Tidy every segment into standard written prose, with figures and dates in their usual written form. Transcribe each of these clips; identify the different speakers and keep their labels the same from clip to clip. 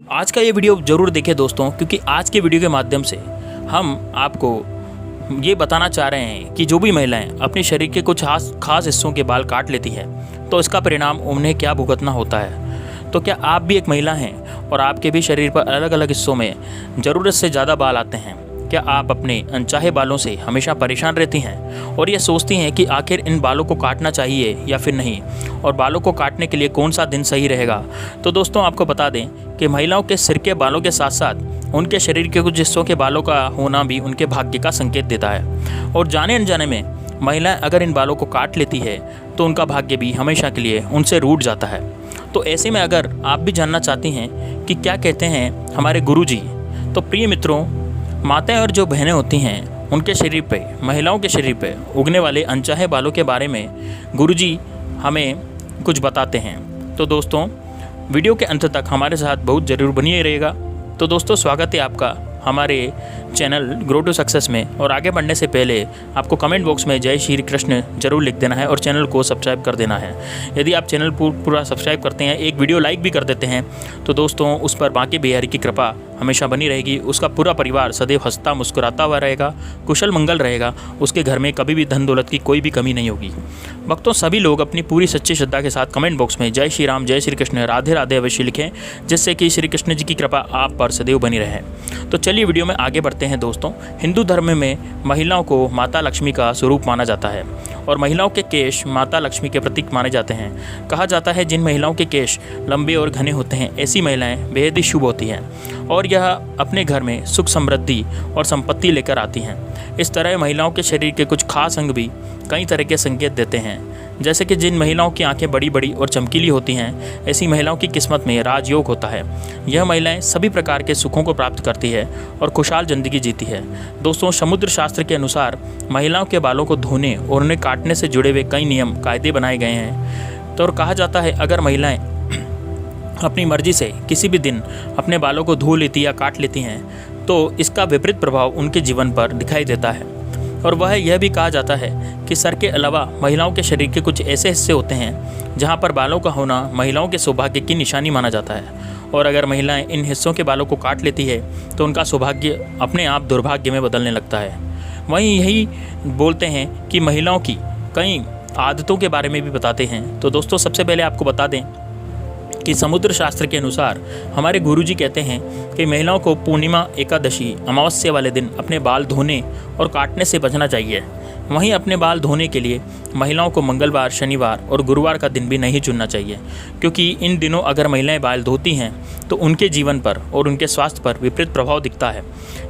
Speaker 1: आज का ये वीडियो ज़रूर देखें दोस्तों, क्योंकि आज के वीडियो के माध्यम से हम आपको ये बताना चाह रहे हैं कि जो भी महिलाएं अपने शरीर के कुछ खास हिस्सों के बाल काट लेती हैं तो इसका परिणाम उन्हें क्या भुगतना होता है। तो क्या आप भी एक महिला हैं और आपके भी शरीर पर अलग अलग हिस्सों में ज़रूरत से ज़्यादा बाल आते हैं? क्या आप अपने अनचाहे बालों से हमेशा परेशान रहती हैं और ये सोचती हैं कि आखिर इन बालों को काटना चाहिए या फिर नहीं, और बालों को काटने के लिए कौन सा दिन सही रहेगा? तो दोस्तों आपको बता दें कि महिलाओं के सिर के बालों के साथ साथ उनके शरीर के कुछ हिस्सों के बालों का होना भी उनके भाग्य का संकेत देता है। और जाने अनजाने में महिलाएं अगर इन बालों को काट लेती है तो उनका भाग्य भी हमेशा के लिए उनसे रूठ जाता है। तो ऐसे में अगर आप भी जानना चाहती हैं कि क्या कहते हैं हमारे गुरुजी, तो प्रिय मित्रों, माताएं और जो बहनें होती हैं उनके शरीर पे, महिलाओं के शरीर पे उगने वाले अनचाहे बालों के बारे में गुरुजी हमें कुछ बताते हैं। तो दोस्तों वीडियो के अंत तक हमारे साथ बहुत ज़रूर बनिए रहेगा। तो दोस्तों स्वागत है आपका हमारे चैनल ग्रो टू सक्सेस में। और आगे बढ़ने से पहले आपको कमेंट बॉक्स में जय श्री कृष्ण जरूर लिख देना है और चैनल को सब्सक्राइब कर देना है। यदि आप चैनल पूरा सब्सक्राइब करते हैं, एक वीडियो लाइक भी कर देते हैं, तो दोस्तों उस पर बांके बिहारी की कृपा हमेशा बनी रहेगी। उसका पूरा परिवार सदैव हंसता मुस्कुराता हुआ रहेगा, कुशल मंगल रहेगा। उसके घर में कभी भी धन दौलत की कोई भी कमी नहीं होगी। भक्तों सभी लोग अपनी पूरी सच्ची श्रद्धा के साथ कमेंट बॉक्स में जय श्री राम, जय श्री कृष्ण, राधे राधे अवश्य लिखें, जिससे कि श्री कृष्ण जी की कृपा आप पर सदैव बनी रहे। तो चलिए वीडियो में आगे बढ़ते हैं दोस्तों। हिंदू धर्म में महिलाओं को माता लक्ष्मी का स्वरूप माना जाता है और महिलाओं के केश माता लक्ष्मी के प्रतीक माने जाते हैं। कहा जाता है जिन महिलाओं के केश लंबे और घने होते हैं ऐसी महिलाएं बेहद ही शुभ होती हैं और यह अपने घर में सुख समृद्धि और संपत्ति लेकर आती हैं। इस तरह महिलाओं के शरीर के कुछ खास अंग भी कई तरह के संकेत देते हैं। जैसे कि जिन महिलाओं की आंखें बड़ी बड़ी और चमकीली होती हैं ऐसी महिलाओं की किस्मत में राजयोग होता है। यह महिलाएं सभी प्रकार के सुखों को प्राप्त करती है और खुशहाल जिंदगी जीती है। दोस्तों समुद्र शास्त्र के अनुसार महिलाओं के बालों को धोने और उन्हें काटने से जुड़े हुए कई नियम कायदे बनाए गए हैं। तो और कहा जाता है अगर महिलाएं अपनी मर्जी से किसी भी दिन अपने बालों को धो लेती या काट लेती हैं तो इसका विपरीत प्रभाव उनके जीवन पर दिखाई देता है। और वह यह भी कहा जाता है कि सर के अलावा महिलाओं के शरीर के कुछ ऐसे हिस्से होते हैं जहां पर बालों का होना महिलाओं के सौभाग्य की निशानी माना जाता है। और अगर महिलाएं इन हिस्सों के बालों को काट लेती है तो उनका सौभाग्य अपने आप दुर्भाग्य में बदलने लगता है। वहीं यही बोलते हैं कि महिलाओं की कई आदतों के बारे में भी बताते हैं। तो दोस्तों सबसे पहले आपको बता दें कि समुद्र शास्त्र के अनुसार हमारे गुरुजी कहते हैं कि महिलाओं को पूर्णिमा, एकादशी, अमावस्या वाले दिन अपने बाल धोने और काटने से बचना चाहिए। वहीं अपने बाल धोने के लिए महिलाओं को मंगलवार, शनिवार और गुरुवार का दिन भी नहीं चुनना चाहिए, क्योंकि इन दिनों अगर महिलाएं बाल धोती हैं तो उनके जीवन पर और उनके स्वास्थ्य पर विपरीत प्रभाव दिखता है।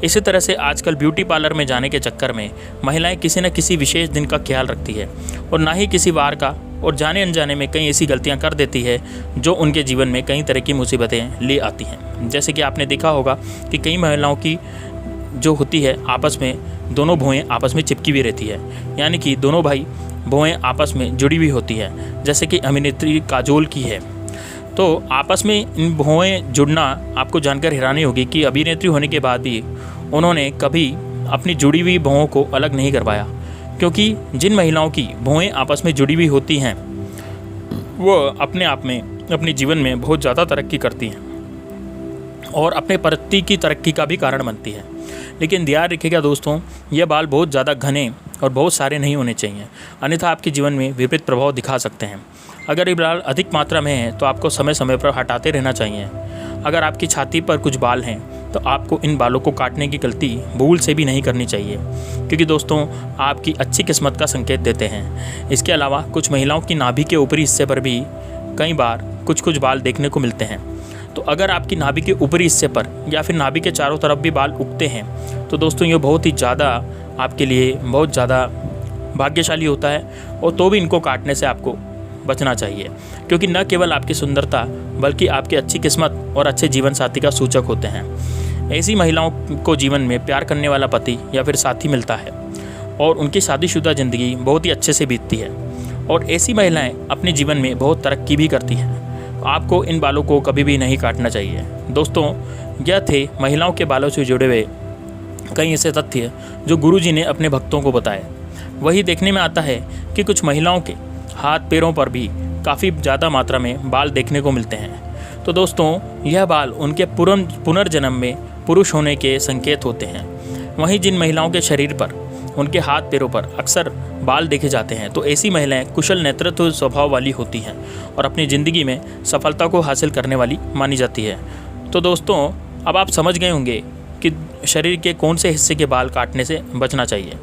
Speaker 1: इसी तरह से आजकल ब्यूटी पार्लर में जाने के चक्कर में महिलाएं किसी न किसी विशेष दिन का ख्याल रखती है और ना ही किसी वार का, और जाने अनजाने में कई ऐसी गलतियां कर देती है जो उनके जीवन में कई तरह की मुसीबतें ले आती हैं। जैसे कि आपने देखा होगा कि कई महिलाओं की जो होती है आपस में दोनों भौएँ आपस में चिपकी हुई रहती है, यानी कि दोनों भाई भौएँ आपस में जुड़ी हुई होती है। जैसे कि अभिनेत्री काजोल की है, तो आपस में इन भौएँ जुड़ना आपको जानकर हैरानी होगी कि अभिनेत्री होने के बाद भी उन्होंने कभी अपनी जुड़ी हुई भौओं को अलग नहीं करवाया, क्योंकि जिन महिलाओं की भौएँ आपस में जुड़ी हुई होती हैं वो अपने आप में अपने जीवन में बहुत ज़्यादा तरक्की करती हैं और अपने पति की तरक्की का भी कारण बनती है। लेकिन ध्यान रखिएगा दोस्तों, ये बाल बहुत ज़्यादा घने और बहुत सारे नहीं होने चाहिए, अन्यथा आपके जीवन में विपरीत प्रभाव दिखा सकते हैं। अगर ये बाल अधिक मात्रा में हैं तो आपको समय समय पर हटाते रहना चाहिए। अगर आपकी छाती पर कुछ बाल हैं तो आपको इन बालों को काटने की गलती भूल से भी नहीं करनी चाहिए, क्योंकि दोस्तों आपकी अच्छी किस्मत का संकेत देते हैं। इसके अलावा कुछ महिलाओं की नाभि के ऊपरी हिस्से पर भी कई बार कुछ बाल देखने को मिलते हैं। तो अगर आपकी नाभि के ऊपरी हिस्से पर या फिर नाभि के चारों तरफ भी बाल उगते हैं तो दोस्तों ये बहुत ही ज़्यादा आपके लिए बहुत ज़्यादा भाग्यशाली होता है, और तो भी इनको काटने से आपको बचना चाहिए, क्योंकि न केवल आपकी सुंदरता बल्कि आपकी अच्छी किस्मत और अच्छे जीवन साथी का सूचक होते हैं। ऐसी महिलाओं को जीवन में प्यार करने वाला पति या फिर साथी मिलता है और उनकी शादीशुदा ज़िंदगी बहुत ही अच्छे से बीतती है, और ऐसी महिलाएं अपने जीवन में बहुत तरक्की भी करती हैं। आपको इन बालों को कभी भी नहीं काटना चाहिए। दोस्तों यह थे महिलाओं के बालों से जुड़े हुए कई ऐसे तथ्य जो गुरुजी ने अपने भक्तों को बताए। वही देखने में आता है कि कुछ महिलाओं के हाथ पैरों पर भी काफ़ी ज़्यादा मात्रा में बाल देखने को मिलते हैं। तो दोस्तों यह बाल उनके पुनर्जन्म में पुरुष होने के संकेत होते हैं। वहीं जिन महिलाओं के शरीर पर, उनके हाथ पैरों पर अक्सर बाल देखे जाते हैं तो ऐसी महिलाएं कुशल नेतृत्व स्वभाव वाली होती हैं और अपनी ज़िंदगी में सफलता को हासिल करने वाली मानी जाती है। तो दोस्तों अब आप समझ गए होंगे कि शरीर के कौन से हिस्से के बाल काटने से बचना चाहिए।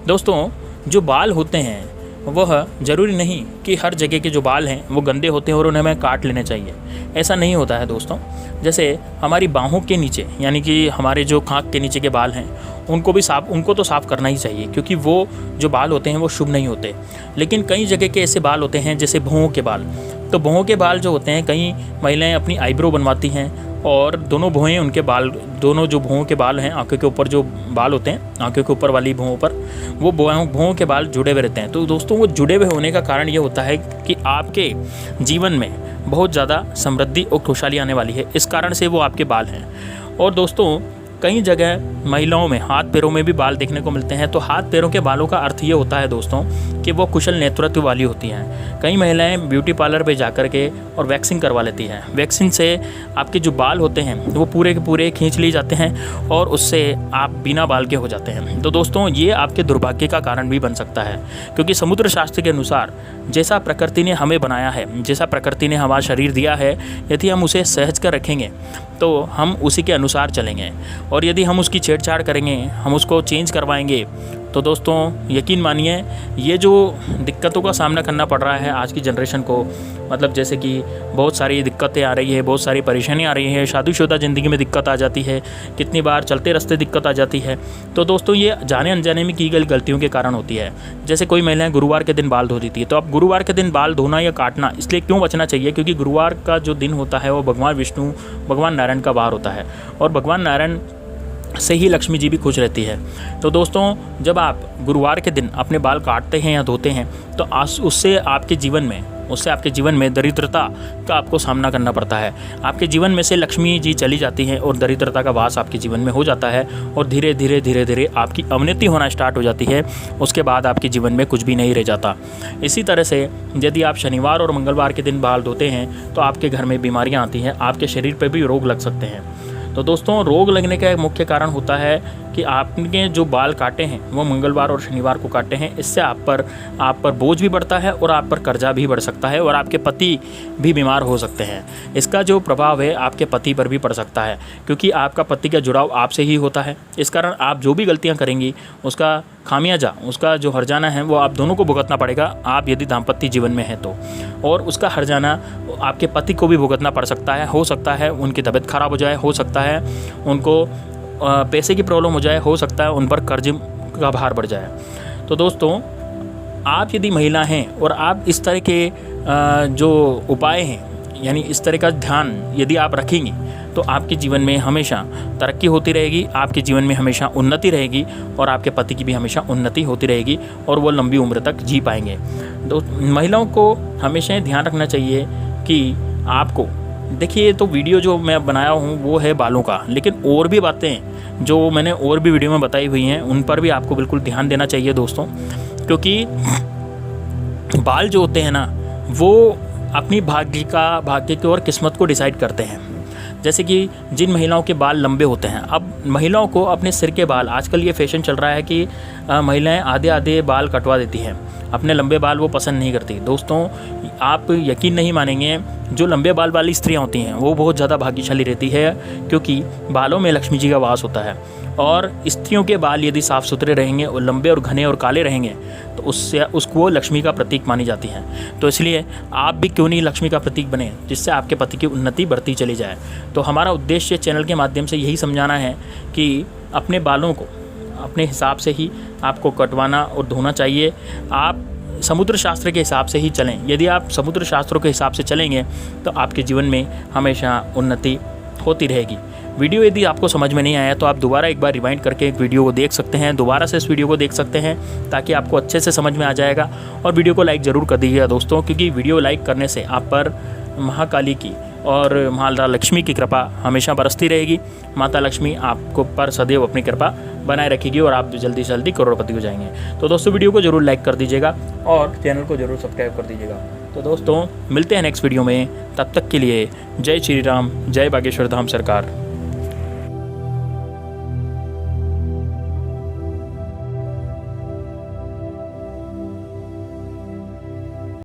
Speaker 1: दोस्तों जो बाल होते हैं वह ज़रूरी नहीं कि हर जगह के जो बाल हैं वो गंदे होते हैं और उन्हें हमें काट लेने चाहिए, ऐसा नहीं होता है दोस्तों। जैसे हमारी बाहों के नीचे यानी कि हमारे जो खांक के नीचे के बाल हैं उनको तो साफ़ करना ही चाहिए, क्योंकि वो जो बाल होते हैं वो शुभ नहीं होते। लेकिन कई जगह के ऐसे बाल होते हैं जैसे भौहों के बाल। तो भौहों के बाल जो होते हैं, कई महिलाएं अपनी आईब्रो बनवाती हैं और दोनों भौहें उनके बाल, दोनों जो भौहों के बाल हैं, आंखों के ऊपर जो बाल होते हैं, आंखों के ऊपर वाली भौहों पर, वो भौहों के बाल जुड़े हुए रहते हैं। तो दोस्तों वो जुड़े हुए होने का कारण ये होता है कि आपके जीवन में बहुत ज़्यादा समृद्धि और खुशहाली आने वाली है, इस कारण से वो आपके बाल हैं। और दोस्तों कई जगह महिलाओं में हाथ पैरों में भी बाल देखने को मिलते हैं। तो हाथ पैरों के बालों का अर्थ ये होता है दोस्तों कि वो कुशल नेतृत्व वाली होती हैं। कई महिलाएं ब्यूटी पार्लर पे जा कर के और वैक्सिंग करवा लेती हैं। वैक्सिंग से आपके जो बाल होते हैं वो पूरे के पूरे खींच लिए जाते हैं और उससे आप बिना बाल के हो जाते हैं। तो दोस्तों ये आपके दुर्भाग्य का कारण भी बन सकता है, क्योंकि समुद्र शास्त्र के अनुसार जैसा प्रकृति ने हमें बनाया है, जैसा प्रकृति ने हमारा शरीर दिया है, यदि हम उसे सहज कर रखेंगे तो हम उसी के अनुसार चलेंगे। और यदि हम उसकी छेड़छाड़ करेंगे, हम उसको चेंज करवाएंगे, तो दोस्तों यकीन मानिए ये जो दिक्कतों का सामना करना पड़ रहा है आज की जनरेशन को, मतलब जैसे कि बहुत सारी दिक्कतें आ रही है, बहुत सारी परेशानियाँ आ रही है, शादीशुदा ज़िंदगी में दिक्कत आ जाती है, कितनी बार चलते रास्ते दिक्कत आ जाती है। तो दोस्तों ये जाने अनजाने में की गई गलतियों के कारण होती है। जैसे कोई महिलाएं गुरुवार के दिन बाल धो देती है, तो अब गुरुवार के दिन बाल धोना या काटना इसलिए क्यों बचना चाहिए, क्योंकि गुरुवार का जो दिन होता है वो भगवान विष्णु, भगवान नारायण का वार होता है और भगवान नारायण से ही लक्ष्मी जी भी खुश रहती है। तो दोस्तों जब आप गुरुवार के दिन अपने बाल काटते हैं या धोते हैं तो उससे आपके जीवन में दरिद्रता का आपको सामना करना पड़ता है। आपके जीवन में से लक्ष्मी जी चली जाती हैं और दरिद्रता का वास आपके जीवन में हो जाता है और धीरे धीरे आपकी अवनति होना स्टार्ट हो जाती है। उसके बाद आपके जीवन में कुछ भी नहीं रह जाता। इसी तरह से यदि आप शनिवार और मंगलवार के दिन बाल धोते हैं तो आपके घर में बीमारियाँ आती हैं, आपके शरीर पर भी रोग लग सकते हैं। तो दोस्तों रोग लगने का एक मुख्य कारण होता है कि आपने जो बाल काटे हैं वो मंगलवार और शनिवार को काटे हैं। इससे आप पर बोझ भी बढ़ता है और आप पर कर्जा भी बढ़ सकता है और आपके पति भी बीमार हो सकते हैं। इसका जो प्रभाव है आपके पति पर भी पड़ सकता है, क्योंकि आपका पति का जुड़ाव आपसे ही होता है। इस कारण आप जो भी गलतियां करेंगी उसका खामियाजा, उसका जो हर्जाना है वो आप दोनों को भुगतना पड़ेगा, आप यदि दाम्पत्य जीवन में हैं तो। और उसका हर्जाना आपके पति को भी भुगतना पड़ सकता है। हो सकता है उनकी तबीयत खराब हो जाए, हो सकता है उनको पैसे की प्रॉब्लम हो जाए, हो सकता है उन पर कर्ज का भार बढ़ जाए। तो दोस्तों आप यदि महिला हैं और आप इस तरह के जो उपाय हैं, यानी इस तरह का ध्यान यदि आप रखेंगी तो आपके जीवन में हमेशा तरक्की होती रहेगी, आपके जीवन में हमेशा उन्नति रहेगी और आपके पति की भी हमेशा उन्नति होती रहेगी और वो लंबी उम्र तक जी पाएंगे। तो महिलाओं को हमेशा ध्यान रखना चाहिए कि आपको, देखिए तो वीडियो जो मैं बनाया हूँ वो है बालों का, लेकिन और भी बातें जो मैंने और भी वीडियो में बताई हुई हैं उन पर भी आपको बिल्कुल ध्यान देना चाहिए दोस्तों, क्योंकि बाल जो होते हैं ना वो अपनी भाग्य की और किस्मत को डिसाइड करते हैं। जैसे कि जिन महिलाओं के बाल लंबे होते हैं, अब महिलाओं को अपने सिर के बाल, आजकल ये फैशन चल रहा है कि महिलाएं आधे बाल कटवा देती हैं, अपने लंबे बाल वो पसंद नहीं करती। दोस्तों आप यकीन नहीं मानेंगे, जो लंबे बाल वाली स्त्रियां होती हैं वो बहुत ज़्यादा भाग्यशाली रहती है, क्योंकि बालों में लक्ष्मी जी का वास होता है। और स्त्रियों के बाल यदि साफ़ सुथरे रहेंगे और लंबे और घने और काले रहेंगे तो उसको लक्ष्मी का प्रतीक मानी जाती है। तो इसलिए आप भी क्यों नहीं लक्ष्मी का प्रतीक बने, जिससे आपके पति की उन्नति बढ़ती चली जाए। तो हमारा उद्देश्य चैनल के माध्यम से यही समझाना है कि अपने बालों को अपने हिसाब से ही आपको कटवाना और धोना चाहिए। आप समुद्र शास्त्र के हिसाब से ही चलें। यदि आप समुद्र शास्त्रों के हिसाब से चलेंगे तो आपके जीवन में हमेशा उन्नति होती रहेगी। वीडियो यदि आपको समझ में नहीं आया तो आप दोबारा एक बार रिवाइंड करके एक वीडियो को देख सकते हैं, दोबारा से इस वीडियो को देख सकते हैं ताकि आपको अच्छे से समझ में आ जाएगा। और वीडियो को लाइक ज़रूर कर दीजिएगा दोस्तों, क्योंकि वीडियो लाइक करने से आप पर महाकाली की और माता लक्ष्मी की कृपा हमेशा बरसती रहेगी। माता लक्ष्मी आपको पर सदैव अपनी कृपा बनाए रखेगी और आप जल्दी से जल्दी करोड़पति हो जाएंगे। तो दोस्तों वीडियो को जरूर लाइक कर दीजिएगा और चैनल को जरूर सब्सक्राइब कर दीजिएगा। तो दोस्तों मिलते हैं नेक्स्ट वीडियो में, तब तक के लिए जय श्री राम, जय बागेश्वर धाम सरकार।